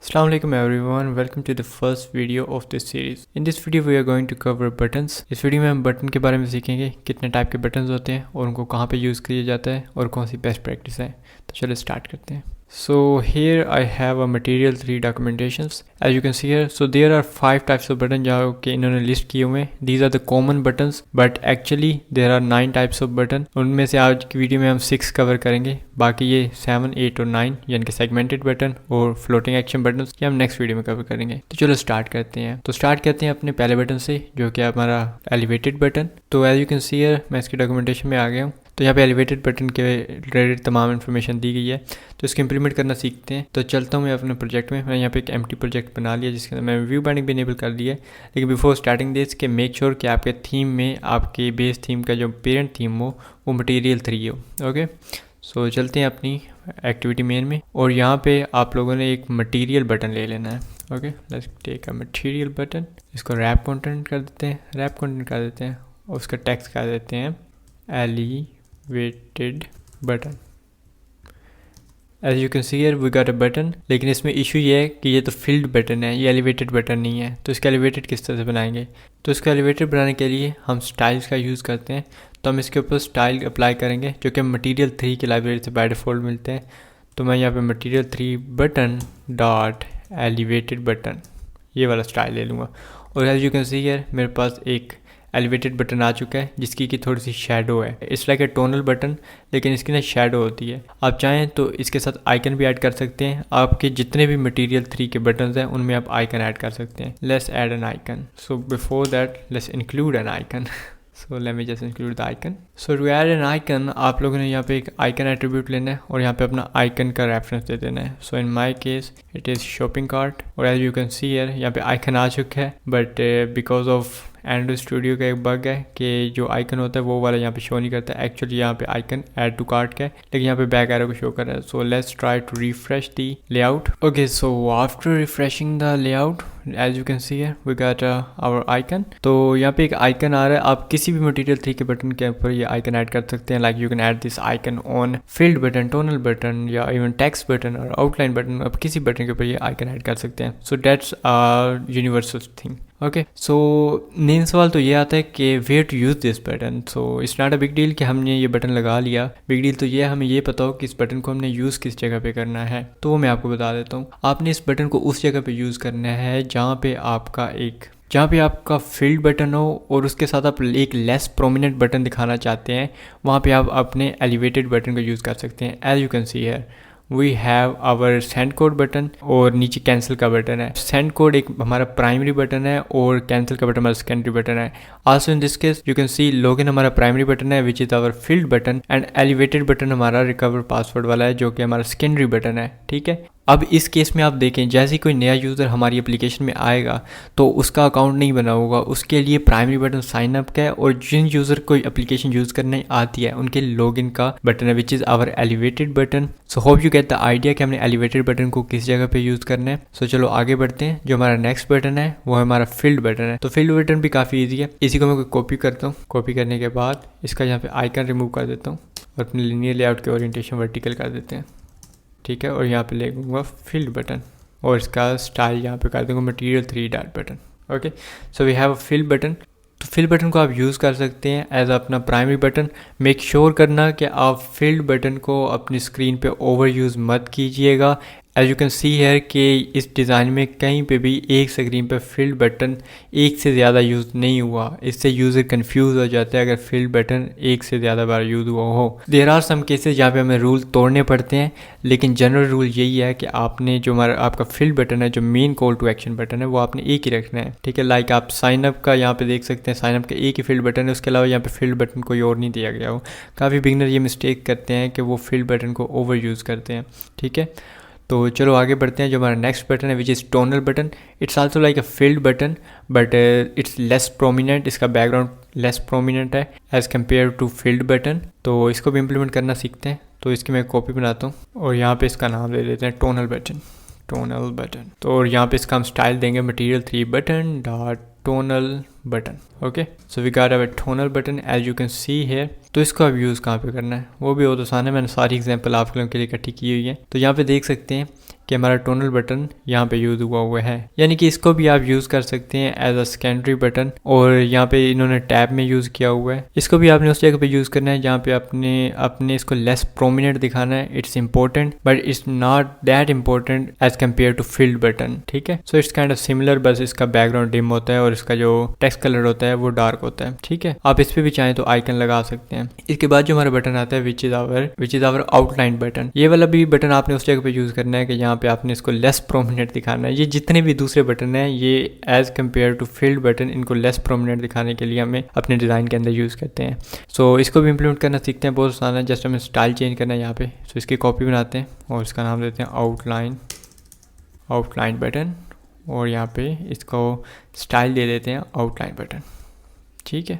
Assalamu alaikum everyone, welcome to the first video of this series. In this video we are going to cover buttons. इस video में हम button के बारे में सीखेंगे कितने टाइप के बटन्स होते हैं और उनको कहाँ पे यूज़ किया जाता है और कौन सी बेस्ट प्रैक्टिस है। तो चलो स्टार्ट करते हैं। So here I have a material 3 documentations. As you can see here, so there are 5 types of buttons जो कि इन्होंने लिस्ट किए हुए हैं. These are the common buttons, but actually there are 9 types of button. उनमें से आज की वीडियो में हम 6 कवर करेंगे. बाकी ये 7, 8 और 9 यानी कि सेगमेंटेड बटन और फ्लोटिंग एक्शन बटन ये हम नेक्स्ट वीडियो में कवर करेंगे. तो चलो स्टार्ट करते हैं. तो स्टार्ट करते हैं अपने पहले बटन से जो कि हमारा एलिवेटेड बटन. तो as you can see here मैं इसकी डॉक्यूमेंटेशन में आ गया हूँ. तो यहाँ पे एलिवेटेड बटन के रिलेटेड तमाम इन्फॉर्मेशन दी गई है. तो इसको इम्प्लीमेंट करना सीखते हैं. तो चलता हूँ मैं अपने प्रोजेक्ट में. मैंने यहाँ पे एक एम्प्टी प्रोजेक्ट बना लिया जिसके अंदर मैं व्यू बाइंडिंग भी इनेबल कर दिया है. लेकिन बिफोर स्टार्टिंग दिस के मेक श्योर कि आपके थीम में आपके बेस थीम का जो पेरेंट थीम हो वो मटीरियल 3 हो. ओके, सो चलते हैं अपनी एक्टिविटी मेन में. और यहाँ पे आप लोगों ने एक मटीरियल बटन ले लेना है. Okay, let's take a material button. इसको रैप कंटेंट कर देते हैं. रैप कंटेंट कर देते हैं और उसका टेक्स्ट कर देते हैं elevated button. As you can see here we got a button. लेकिन इसमें इशू ये है कि ये तो filled button है, ये elevated button नहीं है. तो इसका elevated किस तरह से बनाएंगे? तो इसका elevated बनाने के लिए हम styles का यूज़ करते हैं. तो हम इसके ऊपर स्टाइल अप्लाई करेंगे जो कि मटीरियल 3 की लाइब्रेरी से बाय डिफ़ॉल्ट मिलते हैं. तो मैं यहाँ पे material 3 button dot elevated button ये वाला स्टाइल ले लूँगा. और as you can see here मेरे पास एक एलिवेटेड बटन आ चुका है जिसकी कि थोड़ी सी शेडो है. It's like a tonal button लेकिन इसकी ना शेडो होती है. आप चाहें तो इसके साथ आइकन भी ऐड कर सकते हैं. आपके जितने भी मटीरियल 3 के बटन्स हैं उनमें आप आइकन ऐड कर सकते हैं. Let's add an icon. So before that let's include an icon. So let me just include the icon. So to add an icon आप लोगों ने यहाँ पे एक आइकन एट्रीब्यूट लेना है और यहाँ पे अपना आइकन का रेफरेंस दे देना है. So in my case it is shopping cart. और as you can see here यहाँ पे आइकन आ चुका है. But because of Android Studio का एक बग है कि जो आइकन होता है वो वाला यहाँ पे शो नहीं करता. एक्चुअली यहाँ पे आइकन ऐड टू कार्ट का है लेकिन यहाँ पे बैक एरो को शो कर रहा है. So let's try to refresh the layout. Okay, so after refreshing the layout as you can see here we got our icon. तो यहाँ पे एक आइकन आ रहा है. आप किसी भी मटीरियल 3 के बटन के ऊपर ये आइकन ऐड कर सकते हैं. Like you can add this icon on field button, tonal button या इवन टेक्स्ट बटन और आउटलाइन बटन. आप किसी बटन के ऊपर ये आइकन ऐड कर सकते हैं. So that's universal thing. Okay, so main सवाल तो ये आता है कि where to use this button. So it's not a big deal कि हमने ये बटन लगा लिया. बिग डील तो ये है हमें ये पता हो कि इस बटन को हमने यूज़ किस जगह पे करना है. तो वो मैं आपको बता देता हूँ. आपने इस बटन को उस जगह पे यूज़ करना है जहाँ पे आपका फील्ड बटन हो और उसके साथ आप एक लेस प्रोमिनेंट बटन दिखाना चाहते हैं. वहाँ पे आप अपने एलिवेटेड बटन को यूज़ कर सकते हैं. As you can see here we have our send code button और नीचे कैंसिल का बटन है. सेंड कोड एक हमारा प्राइमरी बटन है और कैंसिल का बटन हमारा सेकेंडरी बटन है. Also in this case you can see login हमारा प्राइमरी बटन है which is our filled button and elevated button हमारा रिकवर पासवर्ड वाला है जो कि हमारा सेकेंडरी बटन है. ठीक है, अब इस केस में आप देखें जैसे कोई नया यूज़र हमारी एप्लीकेशन में आएगा तो उसका अकाउंट नहीं बना होगा. उसके लिए प्राइमरी बटन साइन अप का है और जिन यूज़र को एप्लीकेशन यूज़ करने आती है उनके लॉगिन का बटन है which is our elevated button. So hope you get the idea कि हमने एलिवेटेड बटन को किस जगह पे यूज़ करना है. सो चलो आगे बढ़ते हैं. जो हमारा नेक्स्ट बटन है वो हमारा फील्ड बटन है. तो फील्ड बटन भी काफ़ी ईजी है. इसी को मैं कॉपी करता हूँ. कॉपी करने के बाद इसका यहाँ पे आइकन रिमूव कर देता हूँ और अपने लिनियर लेआउट के ओरिएंटेशन वर्टिकल कर देते हैं. ठीक है, और यहाँ पे ले लूँगा फील्ड बटन और इसका स्टाइल यहाँ पे कर दूँगा material 3 dot button. Okay, so we have a filled button. तो फील्ड बटन को आप यूज़ कर सकते हैं एज अपना प्राइमरी बटन. मेक श्योर करना कि आप फील्ड बटन को अपनी स्क्रीन पे ओवर यूज़ मत कीजिएगा. As you can see here कि इस डिज़ाइन में कहीं पे भी एक स्क्रीन पे फील्ड बटन एक से ज़्यादा यूज़ नहीं हुआ. इससे यूज़र कंफ्यूज हो जाता है अगर फील्ड बटन एक से ज़्यादा बार यूज़ हुआ हो. देयर आर सम केसेस जहाँ पे हमें रूल तोड़ने पड़ते हैं लेकिन जनरल रूल यही है कि आपने जो आपका फील्ड बटन है जो main call to action button है वो आपने एक ही रखना है. ठीक है, लाइक आप साइन अप का यहाँ पे देख सकते हैं. साइन अप का एक ही फील्ड बटन है, उसके अलावा यहाँ पे फील्ड बटन कोई और नहीं दिया गया हो. काफ़ी बिगनर ये मिस्टेक करते हैं कि वो फील्ड बटन को ओवर यूज़ करते हैं. ठीक है, तो चलो आगे बढ़ते हैं. जो हमारा नेक्स्ट बटन है which is tonal button. It's also like a filled button but it's less prominent. इसका बैकग्राउंड लेस प्रोमिनेंट है as compare to filled button. तो इसको भी इम्प्लीमेंट करना सीखते हैं. तो इसकी मैं कॉपी बनाता हूँ और यहाँ पे इसका नाम दे देते हैं टोनल बटन. तो और यहाँ पे इसका हम स्टाइल देंगे material 3 button dot tonal button. Okay, so we got our tonal button as you can see here. तो इसको अब यूज़ कहाँ पे करना है वो भी बहुत आसान है. मैंने सारी एग्जांपल आप लोगों के लिए इकट्ठी की हुई है. तो यहाँ पे देख सकते हैं कि हमारा टोनल बटन यहाँ पे यूज़ हुआ है, यानी कि इसको भी आप यूज़ कर सकते हैं एज अ सेकेंडरी बटन। और यहाँ पे इन्होंने टैब में यूज़ किया हुआ है, इसको भी आपने उस जगह पे यूज़ करना है जहाँ पे अपने इसको लेस प्रोमिनेंट दिखाना है। It's important but it's not that important as compare to filled button, ठीक है। So it's kind of similar, बस इसका बैकग्राउंड डिम होता है और इसका जो टेक्स्ट कलर होता है वो डार्क होता है, ठीक है। आप इस पे भी चाहें तो आइकन लगा सकते हैं। इसके बाद जो हमारा बटन आता है which is our outline button, ये वाला भी बटन आपने उस जगह पे यूज़ करना है कि यहाँ पे आपने इसको लेस प्रोमिनेंट दिखाना है। ये जितने भी दूसरे बटन हैं ये as compare to filled button इनको लेस प्रोमिनेंट दिखाने के लिए हमें अपने डिज़ाइन के अंदर यूज़ करते हैं। सो इसको भी इम्प्लीमेंट करना सीखते हैं, बहुत आसान है। जस्ट हमें स्टाइल चेंज करना है यहाँ पे। सो इसकी कॉपी बनाते हैं और इसका नाम देते हैं आउटलाइन बटन, और यहाँ पे इसको स्टाइल दे देते हैं आउटलाइन बटन, ठीक है।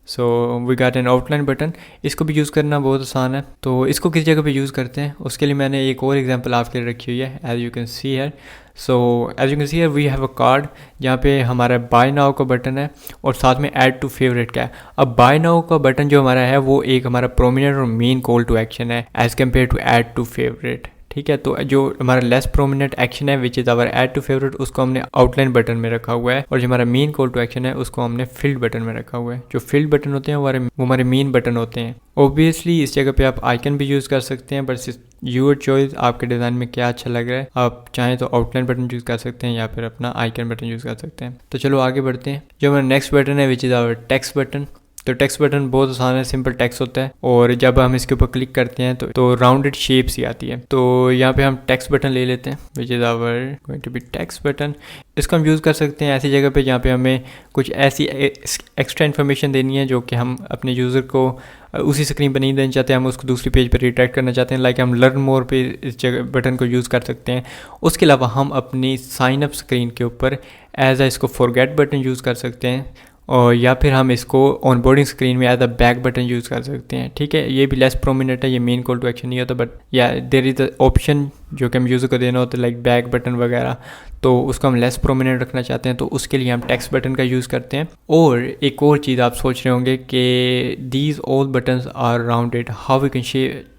So we got an outline button. इसको भी यूज़ करना बहुत आसान है। तो इसको किस जगह पे यूज़ करते हैं उसके लिए मैंने एक और एग्जांपल आपके लिए रखी हुई है, as you can see here. So as you can see here we have a card जहाँ पे हमारा बाय नाउ का बटन है और साथ में ऐड टू फेवरेट का है। अब बाय नाउ का बटन जो हमारा है वो एक हमारा प्रोमिनेंट और मेन कॉल टू एक्शन है as compare to add to favourite, ठीक है। तो जो हमारा लेस प्रोमिनेंट एक्शन है which is our add to favourite, उसको हमने आउटलाइन बटन में रखा हुआ है, और जो हमारा मेन कॉल टू एक्शन है उसको हमने फील्ड बटन में रखा हुआ है। जो फील्ड बटन होते हैं वो हमारे मेन बटन होते हैं। ऑब्वियसली इस जगह पे आप आइकन भी यूज़ कर सकते हैं, बट यूर चॉइस, आपके डिज़ाइन में क्या अच्छा लग रहा है। आप चाहें तो आउटलाइन बटन यूज़ कर सकते हैं या फिर अपना आइकन बटन यूज़ कर सकते हैं। तो चलो आगे बढ़ते हैं। जो हमारा नेक्स्ट बटन है which is our text button. तो टेक्स्ट बटन बहुत आसान है, सिंपल टेक्स्ट होता है, और जब हम इसके ऊपर क्लिक करते हैं तो राउंडेड शेप्स ही आती है। तो यहाँ पे हम टेक्स्ट बटन ले लेते हैं which is our going to be text button. इसको हम यूज़ कर सकते हैं ऐसी जगह पे जहाँ पे हमें कुछ ऐसी एक्स्ट्रा इन्फॉर्मेशन देनी है जो कि हम अपने यूज़र को उसी स्क्रीन पर नहीं देना चाहते, हम उसको दूसरी पेज पर रिडायरेक्ट करना चाहते हैं। लाइक हम लर्न मोर पे इस जगह बटन को यूज़ कर सकते हैं। उसके अलावा हम अपनी साइन अप स्क्रीन के ऊपर एज आ इसको फॉरगेट बटन यूज़ कर सकते हैं, और या फिर हम इसको ऑनबोर्डिंग स्क्रीन में as a back button use कर सकते हैं, ठीक है। ये भी लेस प्रोमिनेंट है, ये मेन कॉल टू एक्शन नहीं होता, बट या देयर इज़ द ऑप्शन जो कि हम यूज़र को देना होता है लाइक बैक बटन वगैरह, तो उसको हम लेस प्रोमिनेंट रखना चाहते हैं तो उसके लिए हम टेक्स्ट बटन का यूज़ करते हैं। और एक और चीज़ आप सोच रहे होंगे कि these all buttons are rounded, how we can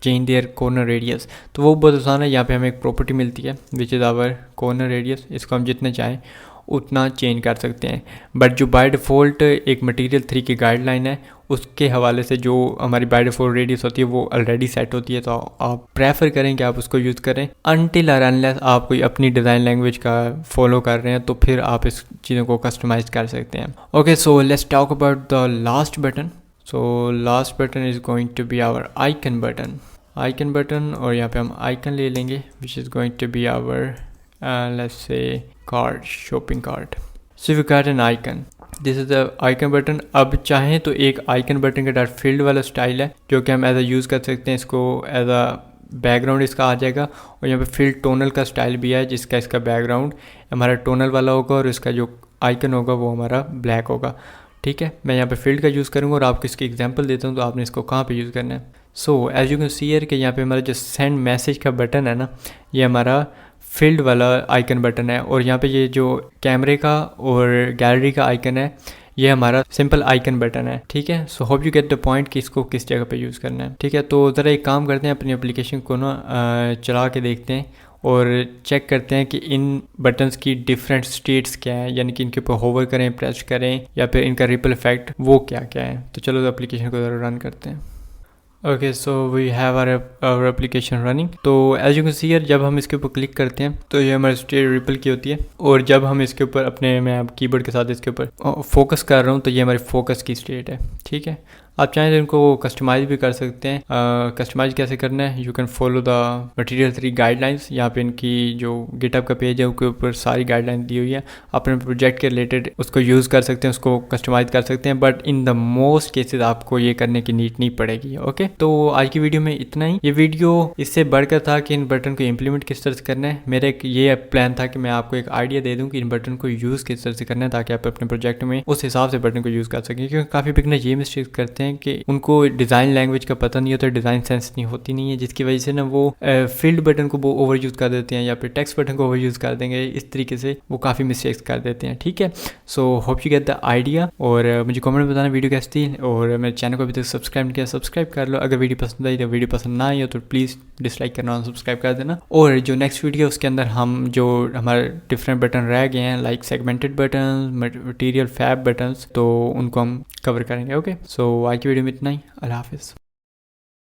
change their corner radius. तो वो बहुत आसान है, यहाँ पे हमें एक प्रॉपर्टी मिलती है which is our corner radius. इसको हम जितने चाहें उतना चेंज कर सकते हैं, बट जो बाय डिफ़ॉल्ट एक मटेरियल 3 की गाइडलाइन है उसके हवाले से जो हमारी बाय डिफ़ॉल्ट रेडियस होती है वो ऑलरेडी सेट होती है। तो आप प्रेफर करें कि आप उसको यूज़ करें अनटिल और अनलेस आप कोई अपनी डिज़ाइन लैंग्वेज का फॉलो कर रहे हैं, तो फिर आप इस चीज़ों को कस्टमाइज कर सकते हैं। Okay, so let's talk about the last button. So last button is going to be our icon button, और यहाँ पे हम आइकन ले लेंगे which is going to be our let's say shopping cart. So we got an icon. This is the icon button. अब चाहें तो एक आइकन बटन के डार फील्ड वाला स्टाइल है जो कि हम एज अ यूज़ कर सकते हैं। इसको एज अ बैकग्राउंड इसका आ जाएगा, और यहाँ पे फील्ड टोनल का स्टाइल भी है जिसका इसका बैकग्राउंड हमारा टोनल वाला होगा और इसका जो आइकन होगा वो हमारा ब्लैक होगा, ठीक है। मैं यहाँ पे फील्ड का यूज़ करूँगा और आपको इसकी एग्जांपल देता हूँ तो आपने इसको कहाँ पे यूज़ करना है। So as you can see here कि यहाँ पे हमारा जो सेंड मैसेज का बटन है ना, ये हमारा फील्ड वाला आइकन बटन है, और यहाँ पे ये जो कैमरे का और गैलरी का आइकन है ये हमारा सिंपल आइकन बटन है, ठीक है। सो hope you get the point कि इसको किस जगह पे यूज़ करना है, ठीक है। तो ज़रा एक काम करते हैं, अपनी एप्लीकेशन को ना चला के देखते हैं और चेक करते हैं कि इन बटन्स की डिफरेंट स्टेट्स क्या है, यानी कि इनके ऊपर होवर करें, प्रेस करें, या फिर इनका रिपल इफेक्ट वो क्या क्या है। तो चलो एप्लीकेशन को ज़रा रन करते हैं। Okay, so we have our application running. तो as you can see here जब हम इसके ऊपर क्लिक करते हैं तो ये हमारी स्टेट रिपल की होती है, और जब हम इसके ऊपर मैं अब कीबोर्ड के साथ इसके ऊपर फोकस कर रहा हूँ तो ये हमारी फोकस की स्टेट है, ठीक है। आप चाहें तो इनको कस्टमाइज़ भी कर सकते हैं। कस्टमाइज़ कैसे करना है, you can follow the material 3 guidelines. यहाँ पे इनकी जो गिटहब का पेज है उसके ऊपर सारी गाइडलाइन दी हुई है, अपने प्रोजेक्ट के रिलेटेड उसको यूज़ कर सकते हैं, उसको कस्टमाइज़ कर सकते हैं, but in the most cases आपको ये करने की नीड नहीं पड़ेगी। ओके, तो आज की वीडियो में इतना ही। ये वीडियो इससे बढ़कर था कि इन बटन को इम्प्लीमेंट किस तरह से करना है। मेरा एक ये प्लान था कि मैं आपको एक आइडिया दे दूँ कि इन बटन को यूज़ किस तरह से करना है, ताकि आप अपने प्रोजेक्ट में उस हिसाब से बटन को यूज़ कर सकें, क्योंकि काफ़ी बिगनर ये मिस्टेक करते हैं होते हैं कि उनको डिज़ाइन लैंग्वेज का पता नहीं होता, डिज़ाइन सेंस नहीं होती नहीं है, जिसकी वजह से ना वो फील्ड बटन को वो ओवर यूज़ कर देते हैं या फिर टेक्स्ट बटन को ओवर यूज़ कर देंगे। इस तरीके से वो काफ़ी मिस्टेक्स कर देते हैं। ठीक है, सो hope you get the idea. और मुझे कमेंट में बताना वीडियो कैसी थी, और मेरे चैनल को अभी तक सब्सक्राइब नहीं किया सब्सक्राइब कर लो। अगर वीडियो पसंद आई तो वीडियो पसंद ना आई हो तो प्लीज़ डिसलाइक करना, सब्सक्राइब कर देना। और जो नेक्स्ट वीडियो है उसके अंदर हम जो हमारे डिफरेंट बटन रह गए हैं like segmented button, material fab buttons, तो उनको हम कवर करेंगे। ओके, सो आज की वीडियो में इतना ही। अल्लाह हाफिज़।